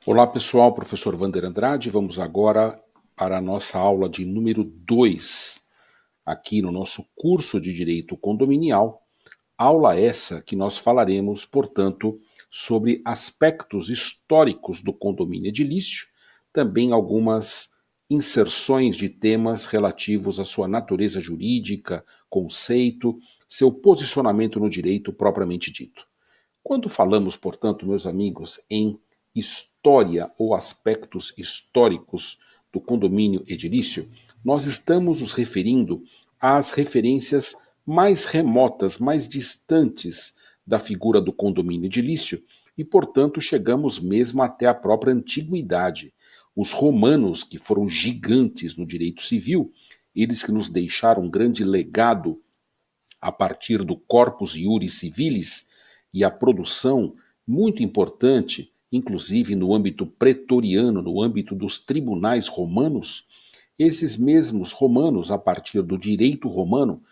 Olá pessoal, professor Wander Andrade, vamos agora para a nossa aula de número 2, aqui no nosso curso de Direito Condominial, aula essa que nós falaremos, portanto, sobre aspectos históricos do condomínio edilício, também algumas inserções de temas relativos à sua natureza jurídica, conceito, seu posicionamento no direito propriamente dito. Quando falamos, portanto, meus amigos, em história ou aspectos históricos do condomínio edilício, nós estamos nos referindo às referências mais remotas, mais distantes da figura do condomínio edilício e, portanto, chegamos mesmo até a própria antiguidade. Os romanos, que foram gigantes no direito civil, eles que nos deixaram um grande legado a partir do Corpus Iuris Civilis e a produção muito importante, inclusive no âmbito pretoriano, no âmbito dos tribunais romanos, esses mesmos romanos, a partir do direito romano,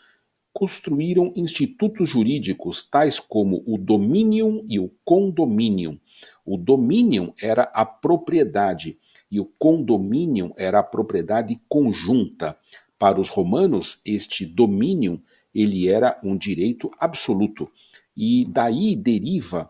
construíram institutos jurídicos tais como o dominium e o condominium. O dominium era a propriedade e o condominium era a propriedade conjunta. Para os romanos, este dominium ele era um direito absoluto e daí deriva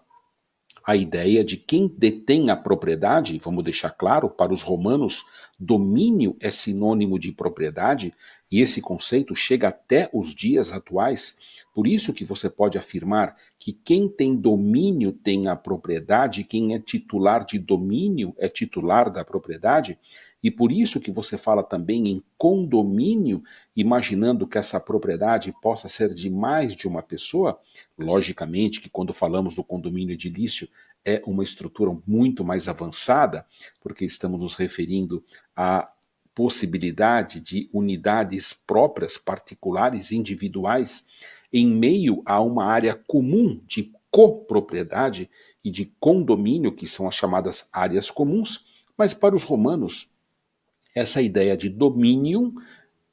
a ideia de quem detém a propriedade. Vamos deixar claro, para os romanos, domínio é sinônimo de propriedade, e esse conceito chega até os dias atuais. Por isso que você pode afirmar que quem tem domínio tem a propriedade, quem é titular de domínio é titular da propriedade, e por isso que você fala também em condomínio, imaginando que essa propriedade possa ser de mais de uma pessoa. Logicamente que quando falamos do condomínio edilício é uma estrutura muito mais avançada, porque estamos nos referindo à possibilidade de unidades próprias, particulares, individuais, em meio a uma área comum de copropriedade e de condomínio, que são as chamadas áreas comuns, mas para os romanos, essa ideia de domínio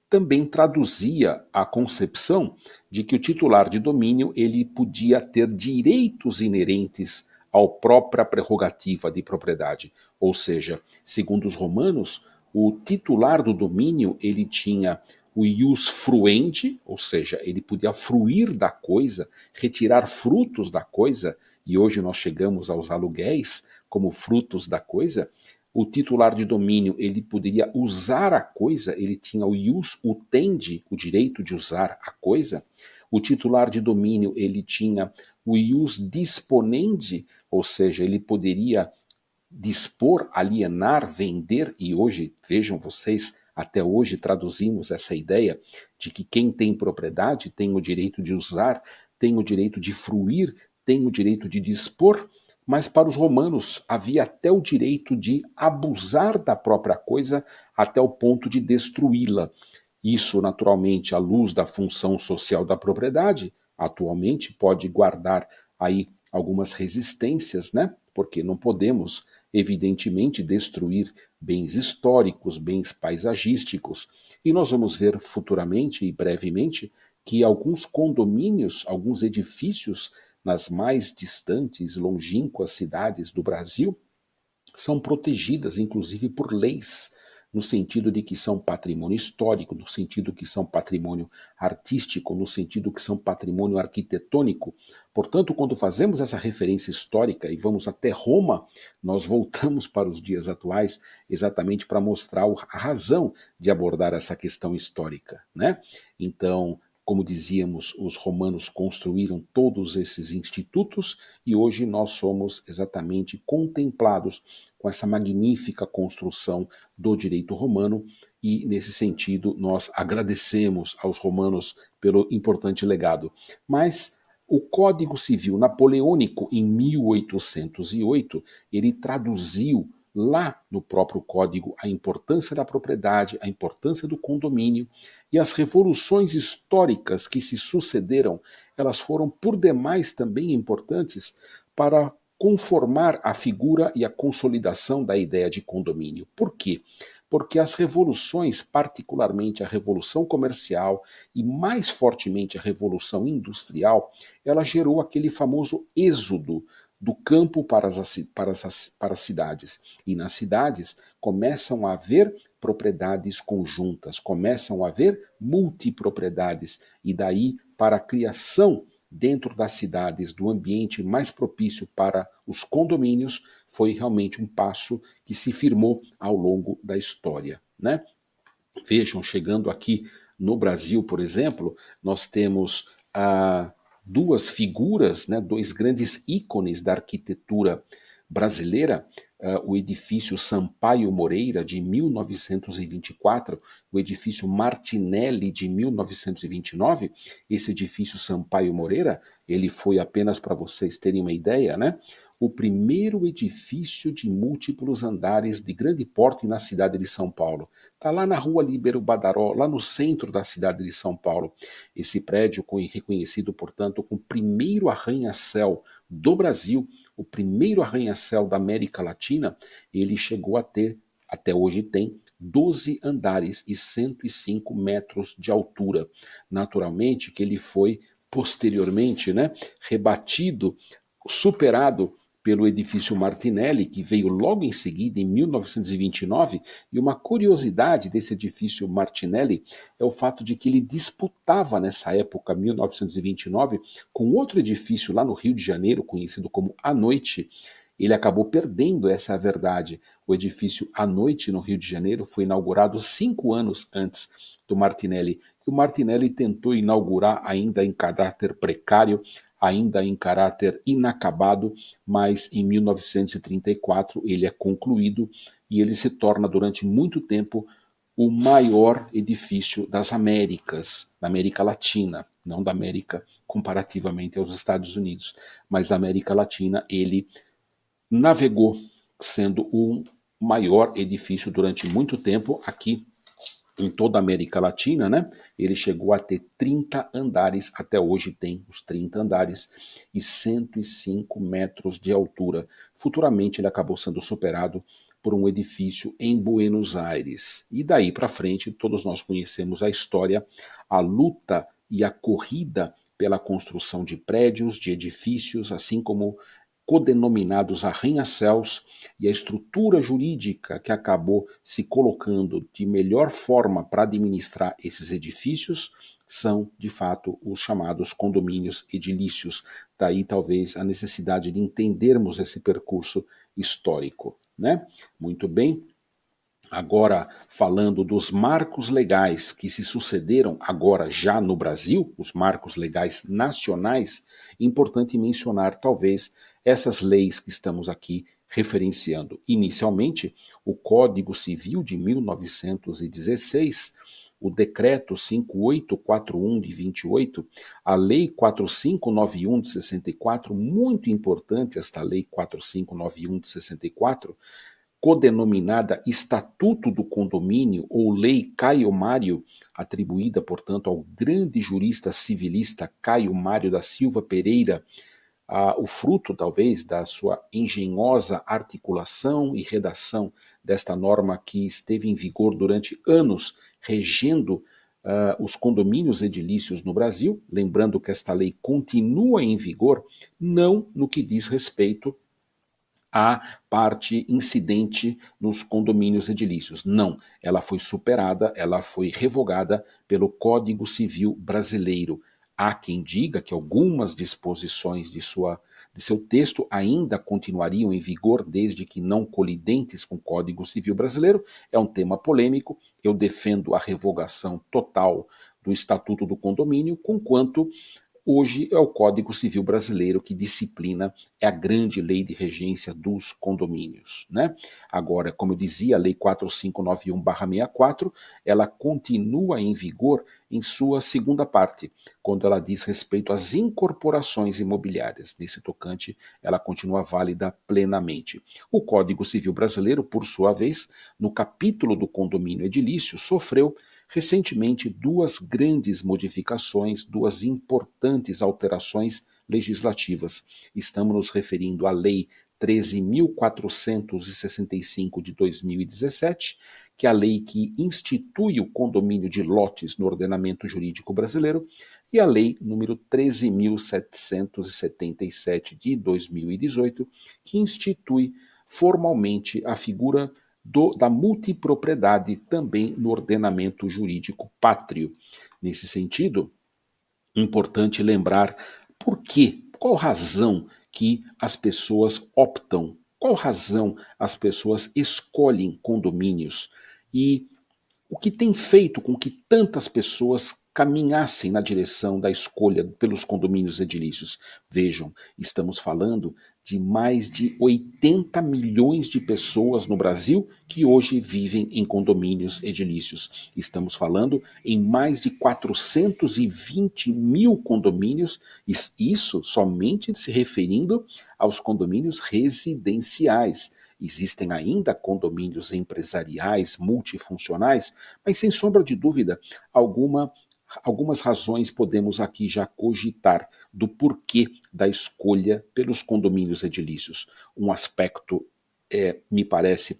também traduzia a concepção de que o titular de domínio ele podia ter direitos inerentes à própria prerrogativa de propriedade. Ou seja, segundo os romanos, o titular do domínio ele tinha o ius fruendi, ou seja, ele podia fruir da coisa, retirar frutos da coisa, e hoje nós chegamos aos aluguéis como frutos da coisa. O titular de domínio ele poderia usar a coisa, ele tinha o ius utendi, o direito de usar a coisa. O titular de domínio ele tinha o ius disponendi, ou seja, ele poderia dispor, alienar, vender, e hoje, vejam vocês, até hoje traduzimos essa ideia de que quem tem propriedade tem o direito de usar, tem o direito de fruir, tem o direito de dispor, mas para os romanos havia até o direito de abusar da própria coisa até o ponto de destruí-la. Isso, naturalmente, à luz da função social da propriedade, atualmente pode guardar aí algumas resistências, né? Porque não podemos, evidentemente, destruir bens históricos, bens paisagísticos. E nós vamos ver futuramente e brevemente que alguns condomínios, alguns edifícios nas mais distantes, longínquas cidades do Brasil são protegidas, inclusive, por leis, no sentido de que são patrimônio histórico, no sentido que são patrimônio artístico, no sentido que são patrimônio arquitetônico. Portanto, quando fazemos essa referência histórica e vamos até Roma, nós voltamos para os dias atuais exatamente para mostrar a razão de abordar essa questão histórica, né? Então, como dizíamos, os romanos construíram todos esses institutos e hoje nós somos exatamente contemplados com essa magnífica construção do direito romano e, nesse sentido, nós agradecemos aos romanos pelo importante legado. Mas o Código Civil Napoleônico, em 1808, ele traduziu lá no próprio código a importância da propriedade, a importância do condomínio, e as revoluções históricas que se sucederam, elas foram por demais também importantes para conformar a figura e a consolidação da ideia de condomínio. Por quê? Porque as revoluções, particularmente a Revolução Comercial e mais fortemente a Revolução Industrial, ela gerou aquele famoso êxodo do campo para as cidades. E nas cidades começam a haver propriedades conjuntas, começam a haver multipropriedades, e daí para a criação dentro das cidades do ambiente mais propício para os condomínios foi realmente um passo que se firmou ao longo da história, né? Vejam, chegando aqui no Brasil, por exemplo, nós temos duas figuras, né, dois grandes ícones da arquitetura brasileira, o edifício Sampaio Moreira, de 1924, o edifício Martinelli, de 1929. Esse edifício Sampaio Moreira, ele foi, apenas para vocês terem uma ideia, né, o primeiro edifício de múltiplos andares de grande porte na cidade de São Paulo. Está lá na rua Líbero Badaró, lá no centro da cidade de São Paulo. Esse prédio reconhecido, portanto, como o primeiro arranha-céu do Brasil, o primeiro arranha-céu da América Latina, ele chegou a ter, até hoje tem, 12 andares e 105 metros de altura. Naturalmente que ele foi posteriormente, né, rebatido, superado pelo edifício Martinelli, que veio logo em seguida, em 1929, e uma curiosidade desse edifício Martinelli é o fato de que ele disputava nessa época, 1929, com outro edifício lá no Rio de Janeiro, conhecido como A Noite. Ele acabou perdendo, essa é a verdade. O edifício A Noite, no Rio de Janeiro, foi inaugurado 5 anos antes do Martinelli. O Martinelli tentou inaugurar ainda em caráter precário, ainda em caráter inacabado, mas em 1934 ele é concluído e ele se torna durante muito tempo o maior edifício das Américas, da América Latina, não da América comparativamente aos Estados Unidos, mas da América Latina. Ele navegou sendo o maior edifício durante muito tempo aqui em toda a América Latina, né? Ele chegou a ter 30 andares, até hoje tem os 30 andares e 105 metros de altura. Futuramente ele acabou sendo superado por um edifício em Buenos Aires. E daí para frente, todos nós conhecemos a história, a luta e a corrida pela construção de prédios, de edifícios, assim como codenominados arranha-céus, e a estrutura jurídica que acabou se colocando de melhor forma para administrar esses edifícios são, de fato, os chamados condomínios edilícios. Daí, talvez, a necessidade de entendermos esse percurso histórico, né? Muito bem. Agora, falando dos marcos legais que se sucederam agora já no Brasil, os marcos legais nacionais, importante mencionar, talvez, essas leis que estamos aqui referenciando. Inicialmente, o Código Civil de 1916, o Decreto 5841 de 28, a Lei 4591 de 64, muito importante esta Lei 4591 de 64, codenominada Estatuto do Condomínio ou Lei Caio Mário, atribuída, portanto, ao grande jurista civilista Caio Mário da Silva Pereira, o fruto, talvez, da sua engenhosa articulação e redação desta norma que esteve em vigor durante anos, regendo os condomínios edilícios no Brasil. Lembrando que esta lei continua em vigor, não no que diz respeito a parte incidente nos condomínios edilícios. Não, ela foi superada, ela foi revogada pelo Código Civil Brasileiro. Há quem diga que algumas disposições de seu texto ainda continuariam em vigor desde que não colidentes com o Código Civil Brasileiro. É um tema polêmico. Eu defendo a revogação total do Estatuto do Condomínio, conquanto hoje é o Código Civil Brasileiro que disciplina, é a grande lei de regência dos condomínios, né? Agora, como eu dizia, a Lei 4591/64, ela continua em vigor em sua segunda parte, quando ela diz respeito às incorporações imobiliárias. Nesse tocante, ela continua válida plenamente. O Código Civil Brasileiro, por sua vez, no capítulo do condomínio edilício, sofreu recentemente duas grandes modificações, duas importantes alterações legislativas. Estamos nos referindo à Lei 13.465 de 2017, que é a lei que institui o condomínio de lotes no ordenamento jurídico brasileiro, e a Lei número 13.777 de 2018, que institui formalmente a figura da multipropriedade também no ordenamento jurídico pátrio. Nesse sentido, importante lembrar por quê, qual razão que as pessoas optam, qual razão as pessoas escolhem condomínios e o que tem feito com que tantas pessoas caminhassem na direção da escolha pelos condomínios edilícios. Vejam, estamos falando de mais de 80 milhões de pessoas no Brasil que hoje vivem em condomínios edilícios. Estamos falando em mais de 420 mil condomínios, isso somente se referindo aos condomínios residenciais. Existem ainda condomínios empresariais, multifuncionais, mas sem sombra de dúvida, algumas razões podemos aqui já cogitar do porquê da escolha pelos condomínios edilícios. Um aspecto me parece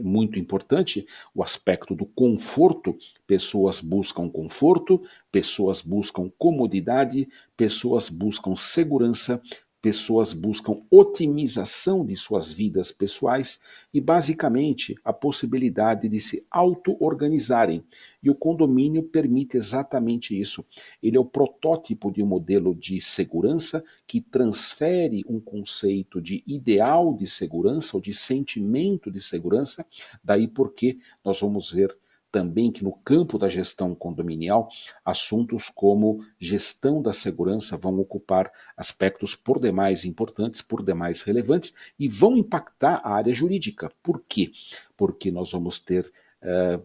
muito importante, o aspecto do conforto. Pessoas buscam conforto, pessoas buscam comodidade, pessoas buscam segurança, pessoas buscam otimização de suas vidas pessoais e, basicamente, a possibilidade de se auto-organizarem. E o condomínio permite exatamente isso. Ele é o protótipo de um modelo de segurança que transfere um conceito de ideal de segurança ou de sentimento de segurança. Daí porque nós vamos ver também que no campo da gestão condominial, assuntos como gestão da segurança vão ocupar aspectos por demais importantes, por demais relevantes e vão impactar a área jurídica. Por quê? Porque nós vamos ter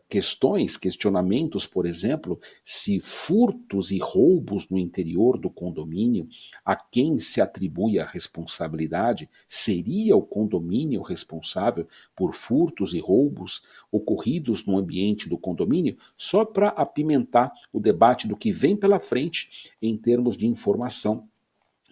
questionamentos, por exemplo, se furtos e roubos no interior do condomínio, a quem se atribui a responsabilidade? Seria o condomínio responsável por furtos e roubos ocorridos no ambiente do condomínio? Só para apimentar o debate do que vem pela frente em termos de informação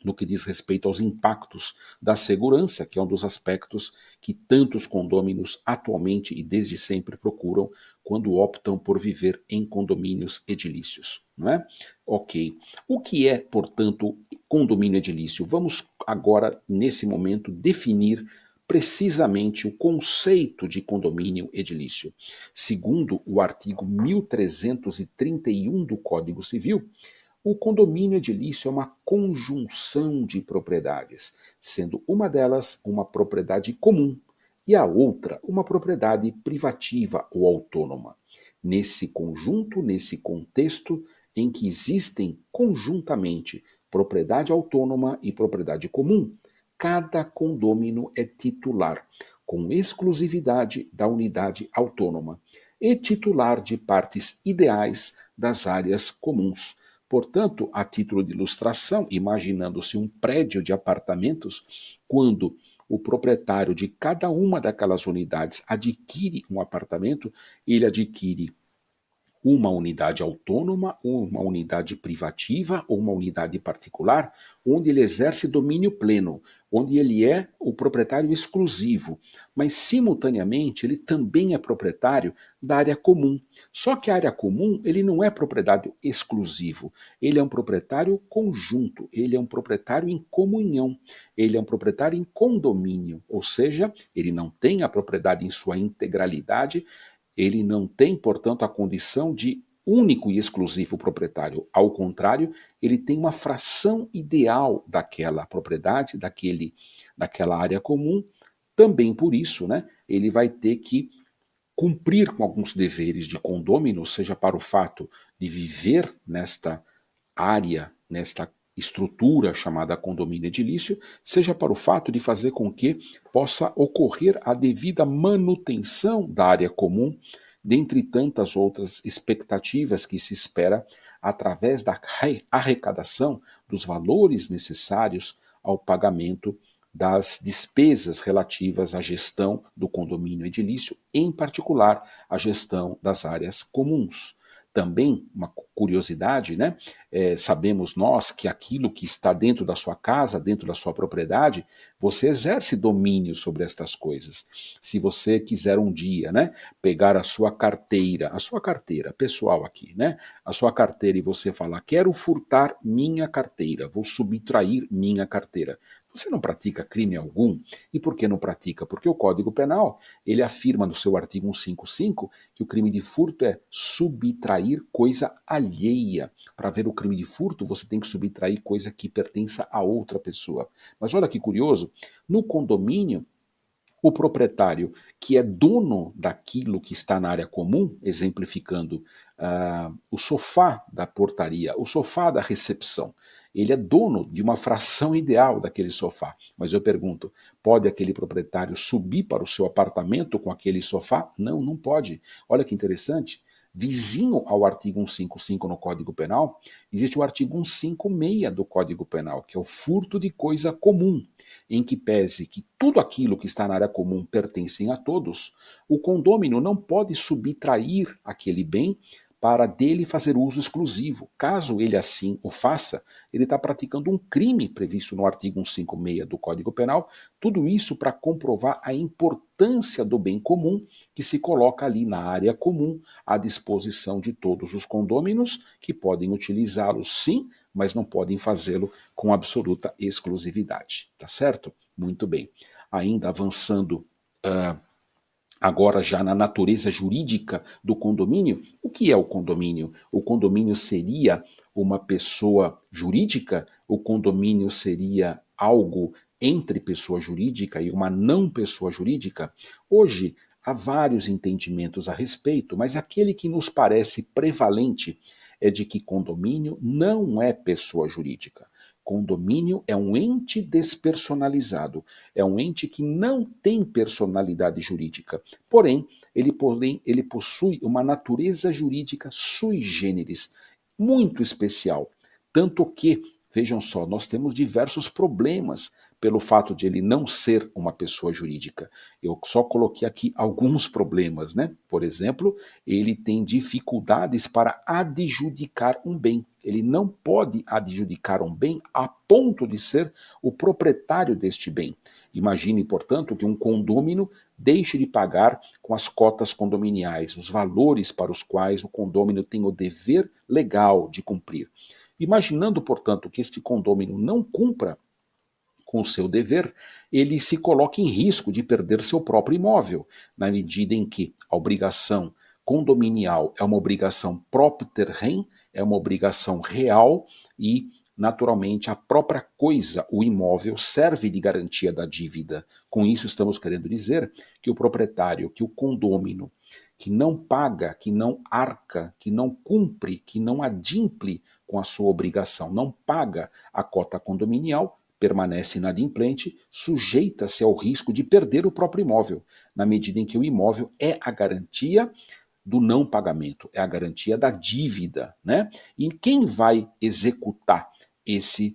no que diz respeito aos impactos da segurança, que é um dos aspectos que tantos condôminos atualmente e desde sempre procuram quando optam por viver em condomínios edilícios, não é? Ok. O que é, portanto, condomínio edilício? Vamos agora, nesse momento, definir precisamente o conceito de condomínio edilício. Segundo o artigo 1331 do Código Civil, o condomínio edilício é uma conjunção de propriedades, sendo uma delas uma propriedade comum e a outra uma propriedade privativa ou autônoma. Nesse conjunto, nesse contexto em que existem conjuntamente propriedade autônoma e propriedade comum, cada condômino é titular, com exclusividade da unidade autônoma, e titular de partes ideais das áreas comuns. Portanto, a título de ilustração, imaginando-se um prédio de apartamentos, quando o proprietário de cada uma daquelas unidades adquire um apartamento, ele adquire uma unidade autônoma, uma unidade privativa ou uma unidade particular, onde ele exerce domínio pleno, onde ele é o proprietário exclusivo, mas simultaneamente ele também é proprietário da área comum. Só que a área comum ele não é proprietário exclusivo, ele é um proprietário conjunto, ele é um proprietário em comunhão, ele é um proprietário em condomínio, ou seja, ele não tem a propriedade em sua integralidade. Ele não tem, portanto, a condição de único e exclusivo proprietário. Ao contrário, ele tem uma fração ideal daquela propriedade, daquela área comum. Também por isso, né, ele vai ter que cumprir com alguns deveres de condômino, seja para o fato de viver nesta área, nesta estrutura chamada condomínio edilício, seja para o fato de fazer com que possa ocorrer a devida manutenção da área comum, dentre tantas outras expectativas que se espera através da arrecadação dos valores necessários ao pagamento das despesas relativas à gestão do condomínio edilício, em particular a gestão das áreas comuns. Também, uma curiosidade, né? Sabemos nós que aquilo que está dentro da sua casa, dentro da sua propriedade, você exerce domínio sobre estas coisas. Se você quiser um dia, né, pegar a sua carteira pessoal aqui, né, a sua carteira e você falar, quero furtar minha carteira, vou subtrair minha carteira. Você não pratica crime algum. E por que não pratica? Porque o Código Penal, ele afirma no seu artigo 155 que o crime de furto é subtrair coisa alheia. Para ver o crime de furto, você tem que subtrair coisa que pertença a outra pessoa. Mas olha que curioso, no condomínio, o proprietário que é dono daquilo que está na área comum, exemplificando o sofá da portaria, o sofá da recepção, ele é dono de uma fração ideal daquele sofá. Mas eu pergunto, pode aquele proprietário subir para o seu apartamento com aquele sofá? Não, não pode. Olha que interessante. Vizinho ao artigo 155 no Código Penal, existe o artigo 156 do Código Penal, que é o furto de coisa comum, em que pese que tudo aquilo que está na área comum pertencem a todos, o condômino não pode subtrair aquele bem para dele fazer uso exclusivo. Caso ele assim o faça, ele está praticando um crime previsto no artigo 156 do Código Penal, tudo isso para comprovar a importância do bem comum que se coloca ali na área comum à disposição de todos os condôminos, que podem utilizá-lo sim, mas não podem fazê-lo com absoluta exclusividade, tá certo? Muito bem. Ainda avançando agora já na natureza jurídica do condomínio, o que é o condomínio? O condomínio seria uma pessoa jurídica? O condomínio seria algo entre pessoa jurídica e uma não pessoa jurídica? Hoje há vários entendimentos a respeito, mas aquele que nos parece prevalente é de que condomínio não é pessoa jurídica. Condomínio é um ente despersonalizado, é um ente que não tem personalidade jurídica, porém, ele possui uma natureza jurídica sui generis, muito especial. Tanto que, vejam só, nós temos diversos problemas pelo fato de ele não ser uma pessoa jurídica. Eu só coloquei aqui alguns problemas, né? Por exemplo, ele tem dificuldades para adjudicar um bem. Ele não pode adjudicar um bem a ponto de ser o proprietário deste bem. Imagine, portanto, que um condômino deixe de pagar com as cotas condominiais, os valores para os quais o condômino tem o dever legal de cumprir. Imaginando, portanto, que este condômino não cumpra com o seu dever, ele se coloca em risco de perder seu próprio imóvel, na medida em que a obrigação condominial é uma obrigação propter rem, é uma obrigação real e, naturalmente, a própria coisa, o imóvel, serve de garantia da dívida. Com isso, estamos querendo dizer que o proprietário, que o condômino, que não paga, que não arca, que não cumpre, que não adimple com a sua obrigação, não paga a cota condominial, permanece inadimplente, sujeita-se ao risco de perder o próprio imóvel, na medida em que o imóvel é a garantia do não pagamento, é a garantia da dívida, né? E quem vai executar esse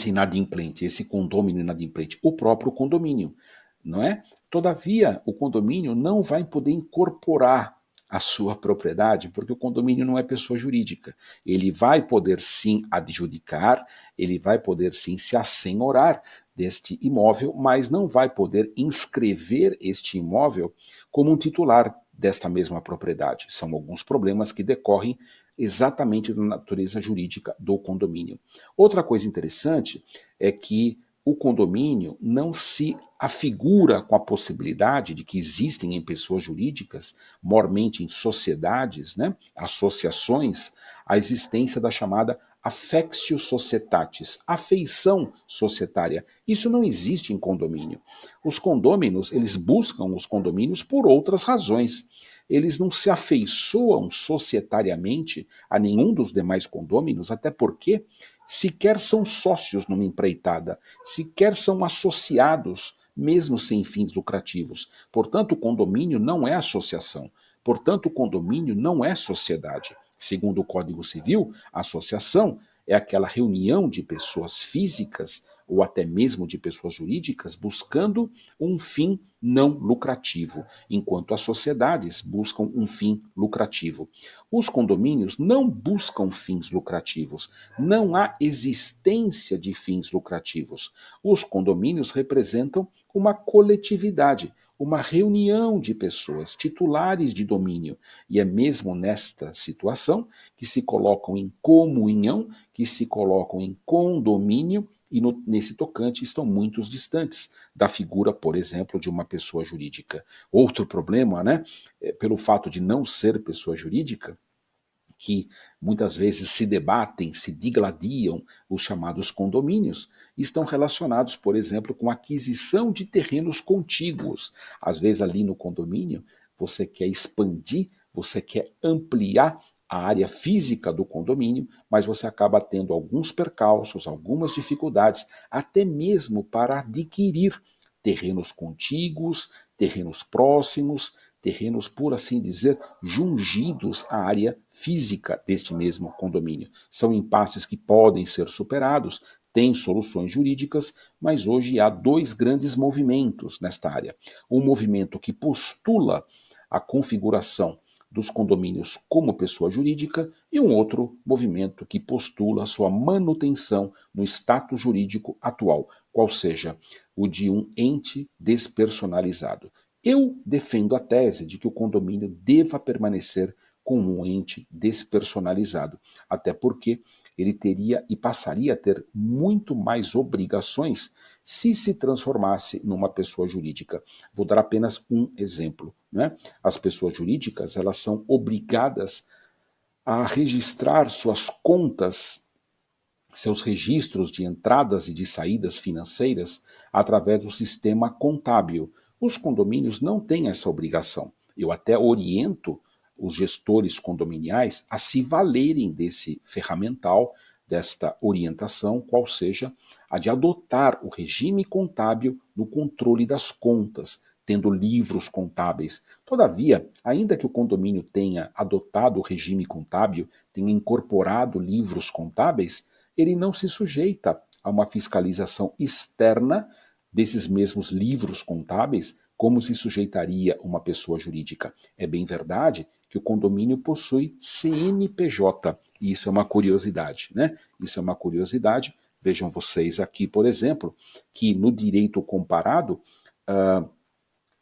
inadimplente, esse condômino inadimplente? O próprio condomínio, não é? Todavia, o condomínio não vai poder incorporar a sua propriedade, porque o condomínio não é pessoa jurídica. Ele vai poder sim adjudicar, ele vai poder sim se assenhorar deste imóvel, mas não vai poder inscrever este imóvel como um titular desta mesma propriedade. São alguns problemas que decorrem exatamente da natureza jurídica do condomínio. Outra coisa interessante é que o condomínio não se afigura com a possibilidade de que existem em pessoas jurídicas, mormente em sociedades, né, associações, a existência da chamada affectio societatis, afeição societária. Isso não existe em condomínio. Os condôminos, eles buscam os condomínios por outras razões. Eles não se afeiçoam societariamente a nenhum dos demais condôminos, até porque sequer são sócios numa empreitada, sequer são associados, mesmo sem fins lucrativos. Portanto, o condomínio não é associação. Portanto, o condomínio não é sociedade. Segundo o Código Civil, a associação é aquela reunião de pessoas físicas ou até mesmo de pessoas jurídicas buscando um fim não lucrativo, enquanto as sociedades buscam um fim lucrativo. Os condomínios não buscam fins lucrativos, não há existência de fins lucrativos. Os condomínios representam uma coletividade, uma reunião de pessoas titulares de domínio, e é mesmo nesta situação que se colocam em comunhão, que se colocam em condomínio, e nesse tocante estão muito distantes da figura, por exemplo, de uma pessoa jurídica. Outro problema, né, pelo fato de não ser pessoa jurídica, que muitas vezes se debatem, se digladiam os chamados condomínios, estão relacionados, por exemplo, com a aquisição de terrenos contíguos. Às vezes ali no condomínio você quer expandir, você quer ampliar a área física do condomínio, mas você acaba tendo alguns percalços, algumas dificuldades, até mesmo para adquirir terrenos contíguos, terrenos próximos, terrenos, por assim dizer, jungidos à área física deste mesmo condomínio. São impasses que podem ser superados, têm soluções jurídicas, mas hoje há dois grandes movimentos nesta área. Um movimento que postula a configuração dos condomínios como pessoa jurídica e um outro movimento que postula a sua manutenção no status jurídico atual, qual seja o de um ente despersonalizado. Eu defendo a tese de que o condomínio deva permanecer como um ente despersonalizado, até porque ele teria e passaria a ter muito mais obrigações se transformasse numa pessoa jurídica. Vou dar apenas um exemplo, né? As pessoas jurídicas, elas são obrigadas a registrar suas contas, seus registros de entradas e de saídas financeiras através do sistema contábil. Os condomínios não têm essa obrigação. Eu até oriento os gestores condominiais a se valerem desse ferramental, desta orientação, qual seja a de adotar o regime contábil no controle das contas, tendo livros contábeis. Todavia, ainda que o condomínio tenha adotado o regime contábil, tenha incorporado livros contábeis, ele não se sujeita a uma fiscalização externa desses mesmos livros contábeis, como se sujeitaria uma pessoa jurídica. É bem verdade que o condomínio possui CNPJ, e isso é uma curiosidade, né? Isso é uma curiosidade. Vejam vocês aqui, por exemplo, que no direito comparado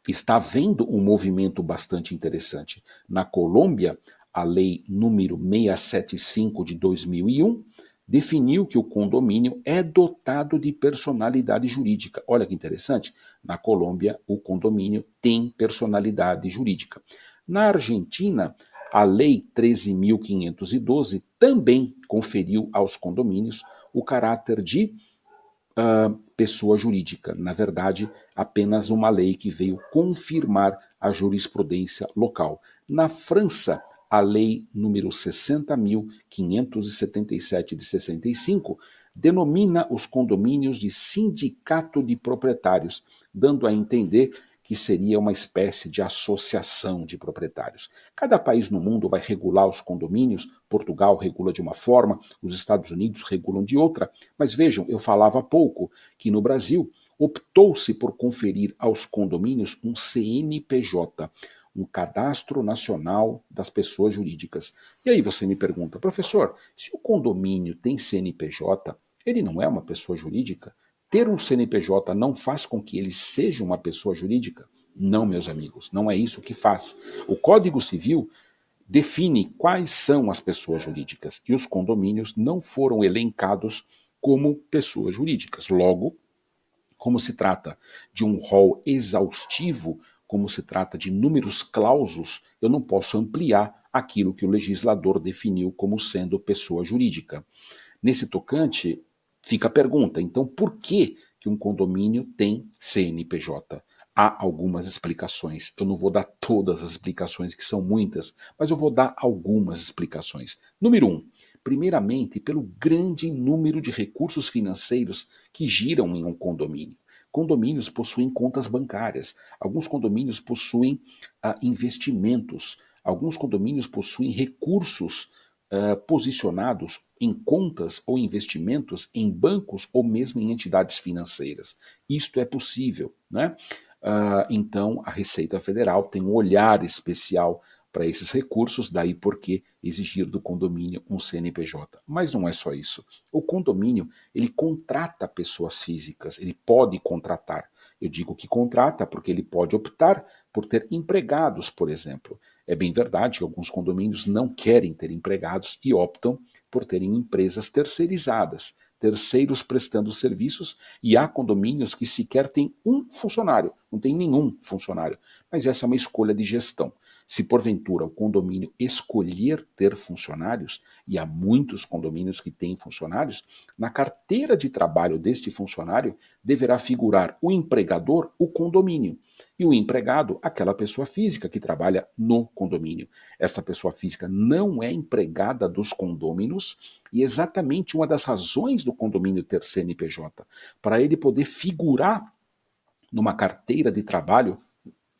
está havendo um movimento bastante interessante. Na Colômbia, a lei número 675 de 2001 definiu que o condomínio é dotado de personalidade jurídica. Olha que interessante. Na Colômbia, o condomínio tem personalidade jurídica. Na Argentina, a Lei 13.512 também conferiu aos condomínios o caráter de pessoa jurídica. Na verdade, apenas uma lei que veio confirmar a jurisprudência local. Na França, a lei número 60.577 de 65 denomina os condomínios de sindicato de proprietários, dando a entender que seria uma espécie de associação de proprietários. Cada país no mundo vai regular os condomínios, Portugal regula de uma forma, os Estados Unidos regulam de outra, mas vejam, eu falava há pouco que no Brasil optou-se por conferir aos condomínios um CNPJ, um Cadastro Nacional das Pessoas Jurídicas. E aí você me pergunta, professor, se o condomínio tem CNPJ, ele não é uma pessoa jurídica? Ter um CNPJ não faz com que ele seja uma pessoa jurídica? Não, meus amigos, não é isso que faz. O Código Civil define quais são as pessoas jurídicas e os condomínios não foram elencados como pessoas jurídicas. Logo, como se trata de um rol exaustivo, como se trata de números clausos, eu não posso ampliar aquilo que o legislador definiu como sendo pessoa jurídica. Nesse tocante, fica a pergunta, então por que um condomínio tem CNPJ? Há algumas explicações. Eu não vou dar todas as explicações, que são muitas, mas eu vou dar algumas explicações. Número 1. Primeiramente, pelo grande número de recursos financeiros que giram em um condomínio. Condomínios possuem contas bancárias, alguns condomínios possuem investimentos, alguns condomínios possuem recursos posicionados em contas ou investimentos em bancos ou mesmo em entidades financeiras. Isto é possível, né? Então, a Receita Federal tem um olhar especial para esses recursos, daí porque exigir do condomínio um CNPJ. Mas não é só isso. O condomínio, ele contrata pessoas físicas, ele pode contratar. Eu digo que contrata porque ele pode optar por ter empregados, por exemplo. É bem verdade que alguns condomínios não querem ter empregados e optam por terem empresas terceirizadas, terceiros prestando serviços, e há condomínios que sequer têm um funcionário, não tem nenhum funcionário. Mas essa é uma escolha de gestão. Se porventura o condomínio escolher ter funcionários, e há muitos condomínios que têm funcionários, na carteira de trabalho deste funcionário deverá figurar o empregador, o condomínio, e o empregado, aquela pessoa física que trabalha no condomínio. Esta pessoa física não é empregada dos condôminos, e exatamente uma das razões do condomínio ter CNPJ, para ele poder figurar numa carteira de trabalho,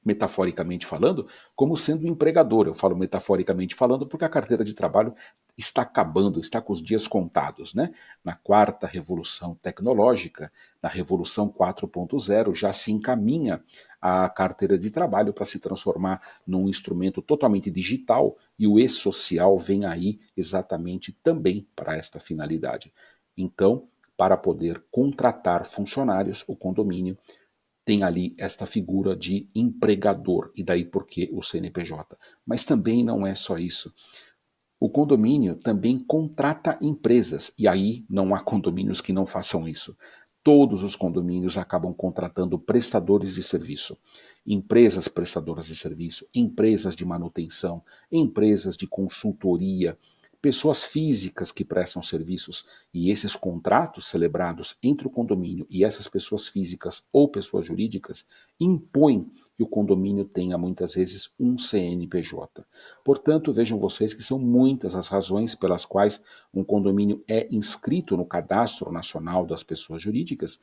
metaforicamente falando, como sendo um empregador. Eu falo metaforicamente falando porque a carteira de trabalho está acabando, está com os dias contados, né? Na quarta revolução tecnológica, na revolução 4.0, já se encaminha a carteira de trabalho para se transformar num instrumento totalmente digital, e o e-social vem aí exatamente também para esta finalidade. Então, para poder contratar funcionários, o condomínio tem ali esta figura de empregador, e daí porque o CNPJ. Mas também não é só isso. O condomínio também contrata empresas, e aí não há condomínios que não façam isso. Todos os condomínios acabam contratando prestadores de serviço. Empresas prestadoras de serviço, empresas de manutenção, empresas de consultoria, pessoas físicas que prestam serviços, e esses contratos celebrados entre o condomínio e essas pessoas físicas ou pessoas jurídicas impõem que o condomínio tenha muitas vezes um CNPJ. Portanto, vejam vocês que são muitas as razões pelas quais um condomínio é inscrito no Cadastro Nacional das Pessoas Jurídicas.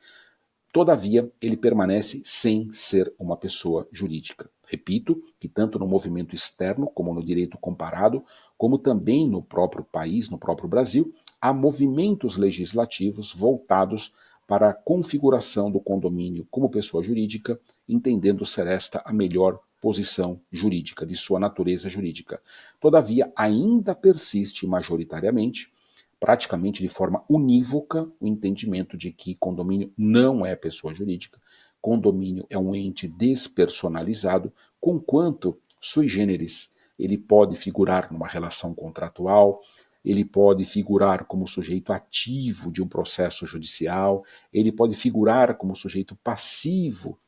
Todavia, ele permanece sem ser uma pessoa jurídica. Repito que tanto no movimento externo, como no direito comparado, como também no próprio país, no próprio Brasil, há movimentos legislativos voltados para a configuração do condomínio como pessoa jurídica, entendendo ser esta a melhor posição jurídica, de sua natureza jurídica. Todavia, ainda persiste majoritariamente, praticamente de forma unívoca, o entendimento de que condomínio não é pessoa jurídica, condomínio é um ente despersonalizado, conquanto sui generis. Ele pode figurar numa relação contratual, ele pode figurar como sujeito ativo de um processo judicial, ele pode figurar como sujeito passivo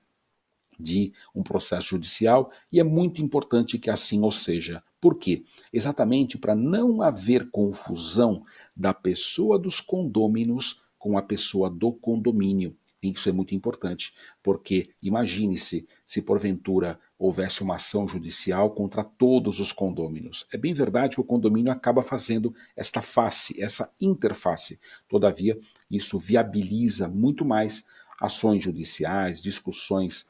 de um processo judicial, e é muito importante que assim o seja. Por quê? Exatamente para não haver confusão da pessoa dos condôminos com a pessoa do condomínio. Isso é muito importante, porque imagine-se se porventura houvesse uma ação judicial contra todos os condôminos. É bem verdade que o condomínio acaba fazendo esta face, essa interface. Todavia, isso viabiliza muito mais ações judiciais, discussões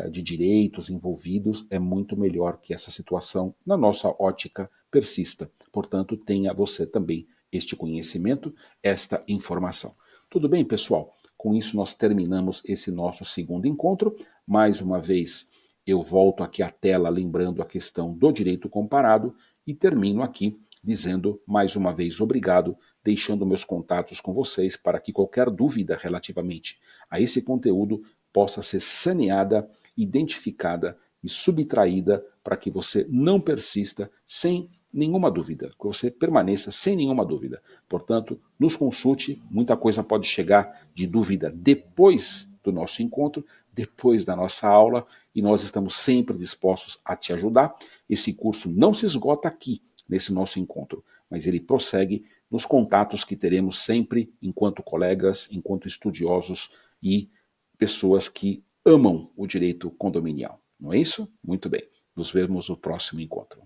de direitos envolvidos, é muito melhor que essa situação, na nossa ótica, persista. Portanto, tenha você também este conhecimento, esta informação. Tudo bem, pessoal? Com isso, nós terminamos esse nosso segundo encontro. Mais uma vez, eu volto aqui à tela lembrando a questão do direito comparado e termino aqui dizendo mais uma vez obrigado, deixando meus contatos com vocês para que qualquer dúvida relativamente a esse conteúdo possa ser saneada, identificada e subtraída para que você não persista sem nenhuma dúvida, que você permaneça sem nenhuma dúvida. Portanto, nos consulte, muita coisa pode chegar de dúvida depois do nosso encontro, depois da nossa aula, e nós estamos sempre dispostos a te ajudar. Esse curso não se esgota aqui, nesse nosso encontro, mas ele prossegue nos contatos que teremos sempre enquanto colegas, enquanto estudiosos e pessoas que amam o direito condominial. Não é isso? Muito bem. Nos vemos no próximo encontro.